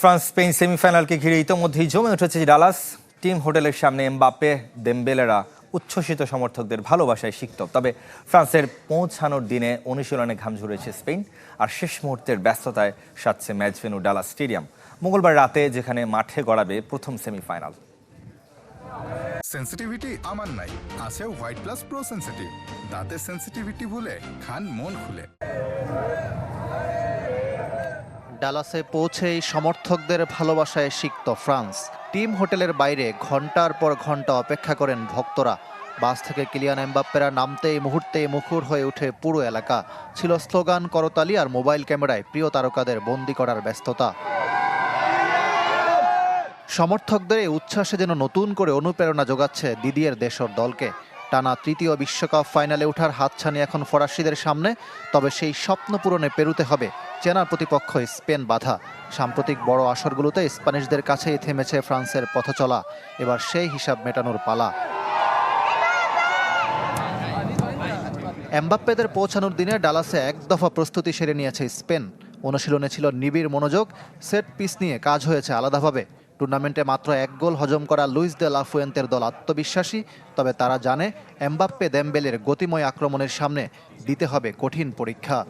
France Spain সেমিফাইনালকে ঘিরে ইতোমধ্যেই জমে উঠেছে ডালাস। টিম হোটেলের সামনে এমবাপ্পে, দেমবেলেরা উচ্ছ্বসিত সমর্থকদের ভালোবাসায় সিক্ত। তবে ফ্রান্সের পৌঁছানোর দিনে অনুশীলনে ঘাম ঝরেছে স্পেন, আর শেষ মুহূর্তের ব্যস্ততায় সাজছে ম্যাচ ভেন্যু ডালাস স্টেডিয়াম মঙ্গলবার রাতে, যেখানে মাঠে গড়াবে প্রথম সেমিফাইনাল। সেন্সিটিভিটি আমার নাই, আছে হোয়াইট প্লাস প্রো সেন্সিটিভ। দাঁতের সেন্সিটিভিটি ভুলে খান মন খুলে। ডালাসে পৌঁছেই সমর্থকদের ভালোবাসায় সিক্ত ফ্রান্স। টিম হোটেলের বাইরে ঘন্টার পর ঘন্টা অপেক্ষা করেন ভক্তরা। বাস থেকে কিলিয়ান এমবাপ্পেরা নামতেই মুহূর্তেই মুখর হয়ে ওঠে পুরো এলাকা। ছিল স্লোগান, করতালি আর মোবাইল ক্যামেরায় প্রিয় তারকাদের বন্দী করার ব্যস্ততা। সমর্থকদের এই উচ্ছ্বাসে যেন নতুন করে অনুপ্রেরণা যোগাচ্ছে দিদিয়ের দেশর দলকে। টানা তৃতীয় বিশ্বকাপ ফাইনালে ওঠার হাতছানি এখন ফরাসিদের সামনে। তবে সেই স্বপ্ন পূরণে পেরুতে হবে চেনা প্রতিপক্ষ স্পেন বাধা। সাম্প্রতিক বড় আসরগুলোতে স্প্যানিশদের কাছেই থেমেছে ফ্রান্সের পথচলা। এবার সেই হিসাব মেটানোর পালা। এমবাপ্পেদের পৌঁছানোর দিনে ডালাসে এক দফা প্রস্তুতি সেরে নিয়েছে স্পেন। অনুশীলনে ছিল নিবিড় মনোযোগ, সেট পিস নিয়ে কাজ হয়েছে আলাদাভাবে। টুর্নামেন্টে মাত্র এক গোল হজম করা লুইস দে লা ফুয়েন্তের দল আত্মবিশ্বাসী। তবে তারা জানে এমবাপ্পে দেমবেলের গতিময় আক্রমণের সামনে দিতে হবে কঠিন পরীক্ষা।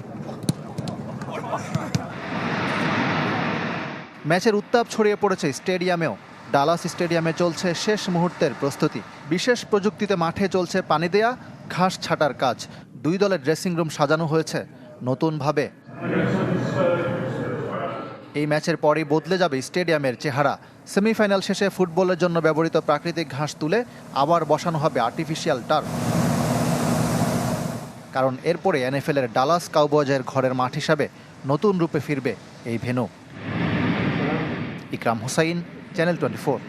ম্যাচের উত্তাপ ছড়িয়ে পড়েছে স্টেডিয়ামেও। ডালাস স্টেডিয়ামে চলছে শেষ মুহূর্তের প্রস্তুতি। বিশেষ প্রযুক্তিতে মাঠে চলছে পানি দেয়া, ঘাস ছাঁটার কাজ। দুই দলের ড্রেসিং রুম সাজানো হয়েছে নতুনভাবে। এই ম্যাচের পরই বদলে যাবে স্টেডিয়ামের চেহারা। সেমিফাইনাল শেষে ফুটবলের জন্য ব্যবহৃত প্রাকৃতিক ঘাস তুলে আবার বসানো হবে আর্টিফিশিয়াল টার্ফ। কারণ এরপরে এনএফএল-এর ডালাস কাউবয়েজের ঘরের মাঠ হিসাবে নতুন রূপে ফিরবে এই ভেন্যু। ইকরাম হোসাইন, চ্যানেল 24।